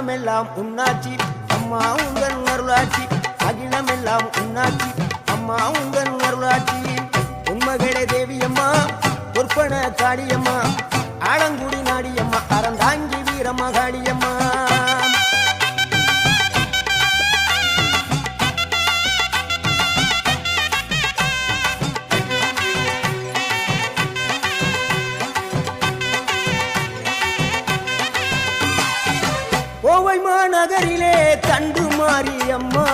அகிலமெல்லாம் உன்னாட்சி அம்மா உங்கள் அருளாட்சி அகிலமெல்லாம் உன்னாட்சி அம்மா உங்கள் அருளாட்சி உண்மகளே தேவியம்மா பொற்பன காளியம்மா ஆலங்குடி நாடியம்மா அறந்தாங்கி வீரம்மா காளியம்மா கோவை மாநகரிலே தண்டு மாரியம்மா